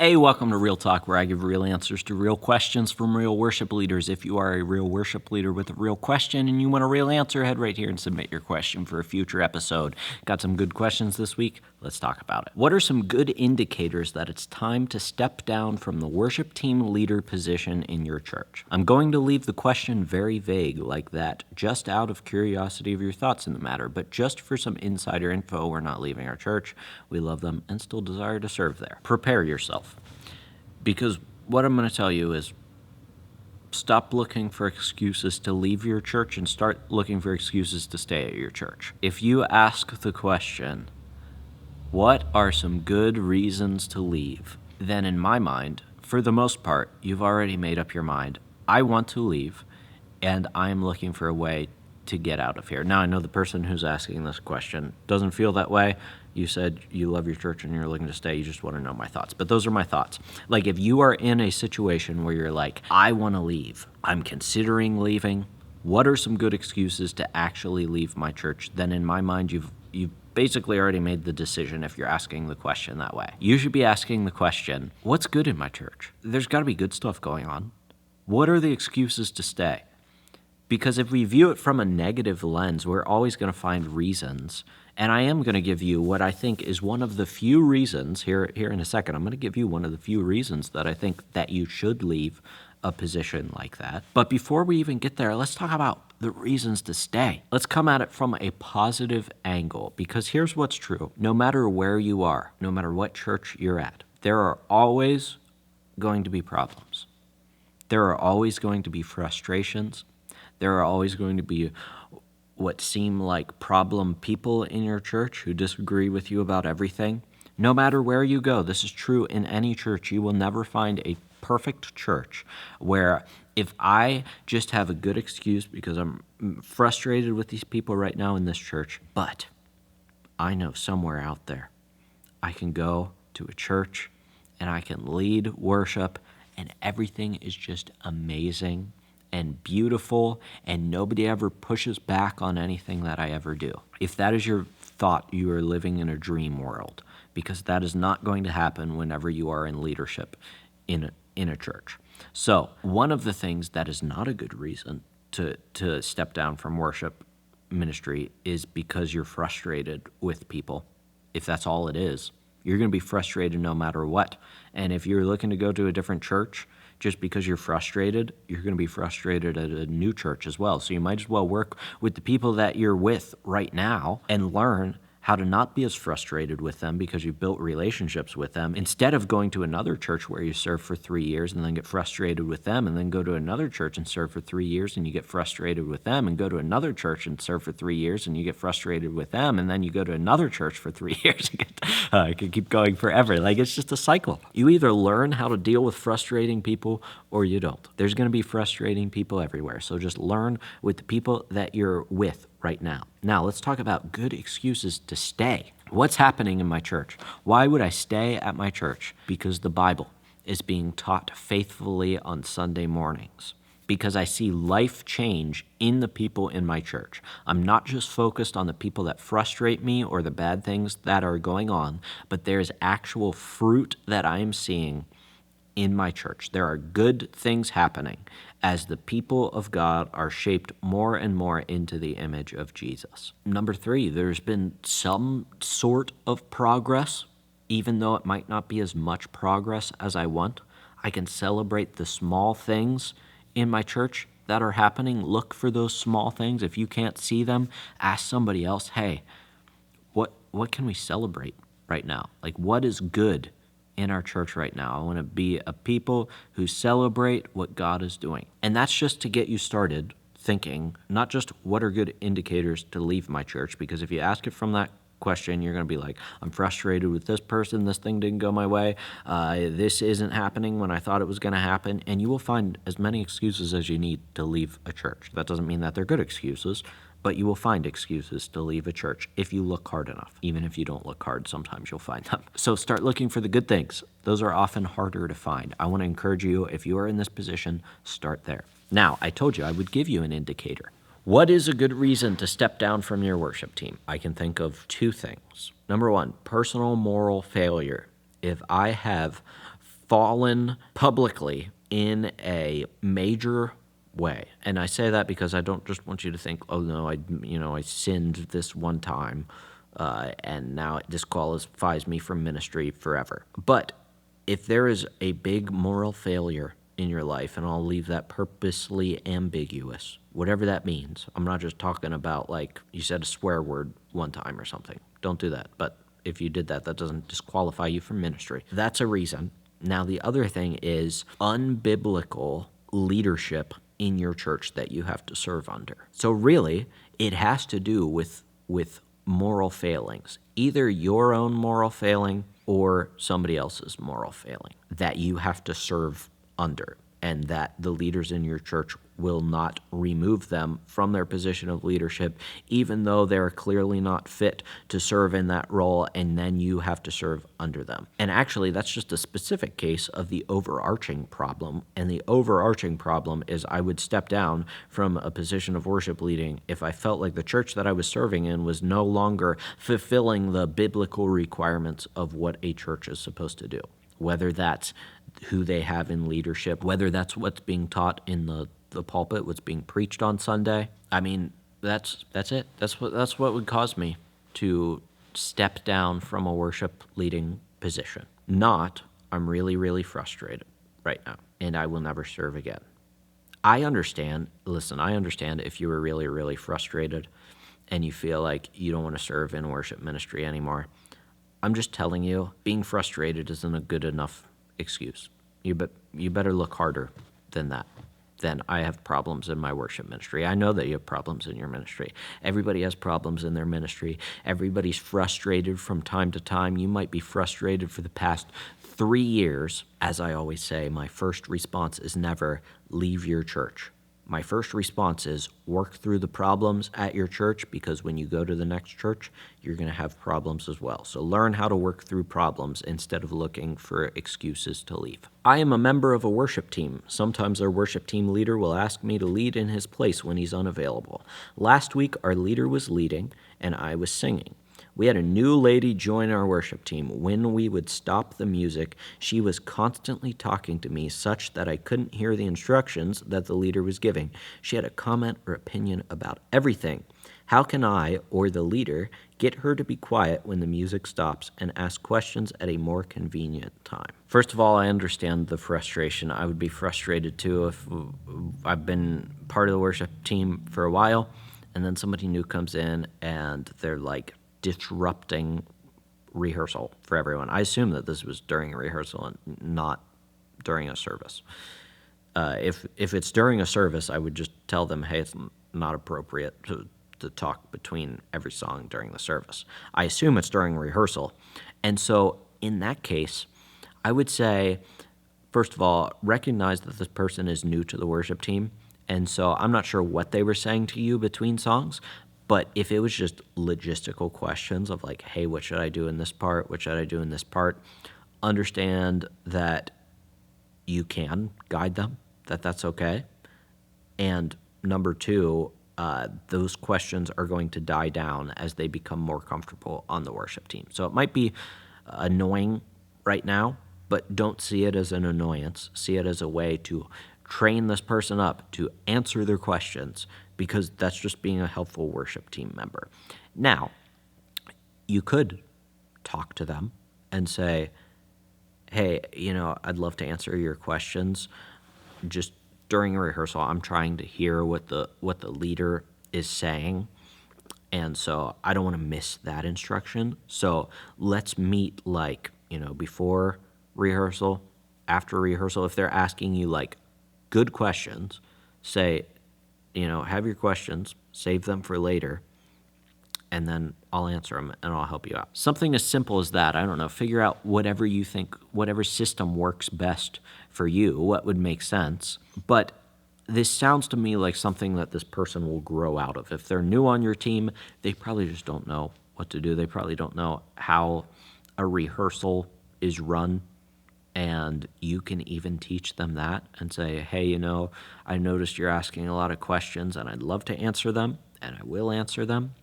Hey, welcome to Real Talk, where I give real answers to real questions from real worship leaders. If you are a real worship leader with a real question and you want a real answer, head right here and submit your question for a future episode. Got some good questions this week. Let's talk about it. What are some good indicators that it's time to step down from the worship team leader position in your church? I'm going to leave the question very vague like that, just out of curiosity of your thoughts in the matter, but just for some insider info, we're not leaving our church. We love them and still desire to serve there. Prepare yourself. Because what I'm going to tell you is stop looking for excuses to leave your church and start looking for excuses to stay at your church. If you ask the question, what are some good reasons to leave? Then in my mind, for the most part, you've already made up your mind. I want to leave, and I'm looking for a way to get out of here. Now, I know the person who's asking this question doesn't feel that way. You said you love your church and you're looking to stay. You just want to know my thoughts. But those are my thoughts. Like, if you are in a situation where you're like, I want to leave, I'm considering leaving, what are some good excuses to actually leave my church? Then in my mind, you've basically already made the decision if you're asking the question that way. You should be asking the question, what's good in my church? There's got to be good stuff going on. What are the excuses to stay? Because if we view it from a negative lens, we're always going to find reasons. And I am going to give you what I think is one of the few reasons, here in a second, I'm going to give you one of the few reasons that I think that you should leave a position like that. But before we even get there, let's talk about the reasons to stay. Let's come at it from a positive angle, because here's what's true. No matter where you are, no matter what church you're at, there are always going to be problems. There are always going to be frustrations. There are always going to be what seem like problem people in your church who disagree with you about everything. No matter where you go, this is true in any church. You will never find a perfect church where if I just have a good excuse because I'm frustrated with these people right now in this church, but I know somewhere out there I can go to a church and I can lead worship and everything is just amazing and beautiful, and nobody ever pushes back on anything that I ever do. If that is your thought, you are living in a dream world, because that is not going to happen whenever you are in leadership in a church. So one of the things that is not a good reason to step down from worship ministry is because you're frustrated with people. If that's all it is, you're going to be frustrated no matter what. And if you're looking to go to a different church, just because you're frustrated, you're going to be frustrated at a new church as well. So you might as well work with the people that you're with right now and learn how to not be as frustrated with them because you've built relationships with them, instead of going to another church where you serve for 3 years and then get frustrated with them, and then go to another church and serve for 3 years and you get frustrated with them, and go to another church and serve for 3 years and you get frustrated with them, and then you go to another church for 3 years. I could keep going forever. Like, it's just a cycle. You either learn how to deal with frustrating people or you don't. There's going to be frustrating people everywhere. So just learn with the people that you're with right now. Now, let's talk about good excuses to stay. What's happening in my church? Why would I stay at my church? Because the Bible is being taught faithfully on Sunday mornings. Because I see life change in the people in my church. I'm not just focused on the people that frustrate me or the bad things that are going on, but there's actual fruit that I am seeing in my church. There are good things happening as the people of God are shaped more and more into the image of Jesus. Number 3, there's been some sort of progress, even though it might not be as much progress as I want. I can celebrate the small things in my church that are happening. Look for those small things. If you can't see them, ask somebody else, hey, what can we celebrate right now? Like, what is good in our church right now? I want to be a people who celebrate what God is doing. And that's just to get you started thinking, not just what are good indicators to leave my church, because if you ask it from that question, you're going to be like, I'm frustrated with this person, this thing didn't go my way, this isn't happening when I thought it was going to happen, and you will find as many excuses as you need to leave a church. That doesn't mean that they're good excuses, but you will find excuses to leave a church if you look hard enough. Even if you don't look hard, sometimes you'll find them. So start looking for the good things. Those are often harder to find. I want to encourage you, if you are in this position, start there. Now, I told you I would give you an indicator. What is a good reason to step down from your worship team? I can think of 2 things. Number 1, personal moral failure. If I have fallen publicly in a major way. And I say that because I don't just want you to think, oh no, I sinned this one time, and now it disqualifies me from ministry forever. But if there is a big moral failure in your life, and I'll leave that purposely ambiguous, whatever that means. I'm not just talking about like you said a swear word one time or something. Don't do that. But if you did that, that doesn't disqualify you from ministry. That's a reason. Now, the other thing is unbiblical leadership in your church that you have to serve under. So really, it has to do with moral failings, either your own moral failing or somebody else's moral failing that you have to serve under, and that the leaders in your church will not remove them from their position of leadership, even though they're clearly not fit to serve in that role, and then you have to serve under them. And actually, that's just a specific case of the overarching problem, and the overarching problem is I would step down from a position of worship leading if I felt like the church that I was serving in was no longer fulfilling the biblical requirements of what a church is supposed to do, whether that's who they have in leadership, whether that's what's being taught in the pulpit, what's being preached on Sunday. I mean, that's it. That's what would cause me to step down from a worship leading position. Not, I'm really, really frustrated right now, and I will never serve again. I understand if you were really, really frustrated and you feel like you don't want to serve in worship ministry anymore. I'm just telling you, being frustrated isn't a good enough excuse. You better look harder than that. Then I have problems in my worship ministry. I know that you have problems in your ministry. Everybody has problems in their ministry. Everybody's frustrated from time to time. You might be frustrated for the past 3 years. As I always say, my first response is never leave your church. My first response is work through the problems at your church, because when you go to the next church, you're going to have problems as well. So learn how to work through problems instead of looking for excuses to leave. I am a member of a worship team. Sometimes our worship team leader will ask me to lead in his place when he's unavailable. Last week, our leader was leading, and I was singing. We had a new lady join our worship team. When we would stop the music, she was constantly talking to me such that I couldn't hear the instructions that the leader was giving. She had a comment or opinion about everything. How can I, or the leader, get her to be quiet when the music stops and ask questions at a more convenient time? First of all, I understand the frustration. I would be frustrated too if I've been part of the worship team for a while, and then somebody new comes in and they're like disrupting rehearsal for everyone. I assume that this was during a rehearsal and not during a service. If it's during a service, I would just tell them, hey, it's not appropriate to talk between every song during the service. I assume it's during rehearsal. And so in that case, I would say, first of all, recognize that this person is new to the worship team. And so I'm not sure what they were saying to you between songs, but if it was just logistical questions of like, hey, what should I do in this part? What should I do in this part? Understand that you can guide them, that's okay. And number two, those questions are going to die down as they become more comfortable on the worship team. So it might be annoying right now, but don't see it as an annoyance. See it as a way to train this person up to answer their questions, because that's just being a helpful worship team member. Now, you could talk to them and say, hey, I'd love to answer your questions. Just during a rehearsal, I'm trying to hear what the leader is saying, and so I don't want to miss that instruction. So let's meet before rehearsal, after rehearsal. If they're asking you good questions, say, have your questions, save them for later, and then I'll answer them and I'll help you out. Something as simple as that. I don't know, figure out whatever you think, whatever system works best for you, what would make sense. But this sounds to me like something that this person will grow out of. If they're new on your team, they probably just don't know what to do. They probably don't know how a rehearsal is run. And you can even teach them that and say, hey, I noticed you're asking a lot of questions and I'd love to answer them, and I will answer them.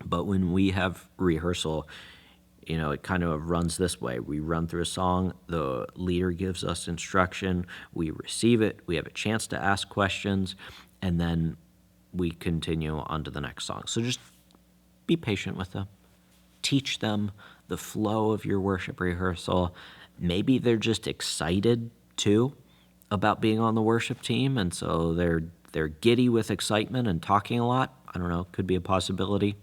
But when we have rehearsal, it kind of runs this way. We run through a song, the leader gives us instruction, we receive it, we have a chance to ask questions, and then we continue on to the next song. So just be patient with them. Teach them the flow of your worship rehearsal. Maybe they're just excited too about being on the worship team, and so they're giddy with excitement and talking a lot. I don't know, could be a possibility.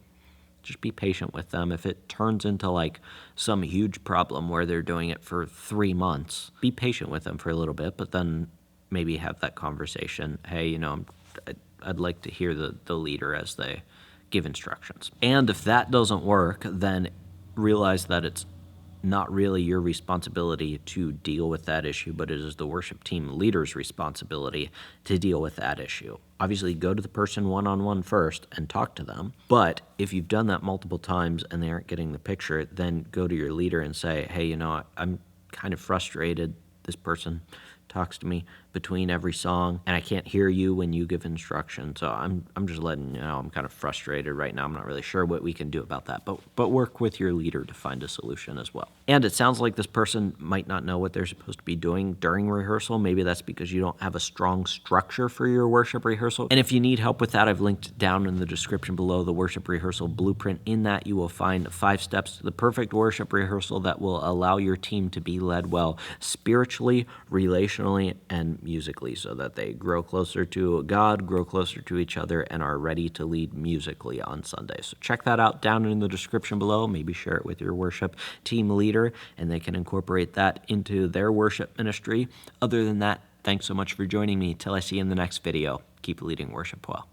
Just be patient with them. If it turns into like some huge problem where they're doing it for 3 months, be patient with them for a little bit, but then maybe have that conversation. Hey, I'd like to hear the leader as they give instructions. And if that doesn't work, then realize that it's not really your responsibility to deal with that issue, but it is the worship team leader's responsibility to deal with that issue. Obviously, go to the person one-on-one first and talk to them. But if you've done that multiple times and they aren't getting the picture, then go to your leader and say, hey, I'm kind of frustrated. This person talks to me between every song, and I can't hear you when you give instruction. So I'm just letting you know I'm kind of frustrated right now. I'm not really sure what we can do about that, but work with your leader to find a solution as well. And it sounds like this person might not know what they're supposed to be doing during rehearsal. Maybe that's because you don't have a strong structure for your worship rehearsal. And if you need help with that, I've linked down in the description below the worship rehearsal blueprint. In that, you will find 5 steps to the perfect worship rehearsal that will allow your team to be led well spiritually, relationally, and musically, so that they grow closer to God, grow closer to each other, and are ready to lead musically on Sunday. So check that out down in the description below. Maybe share it with your worship team leader, and they can incorporate that into their worship ministry. Other than that, thanks so much for joining me. Till I see you in the next video, keep leading worship well.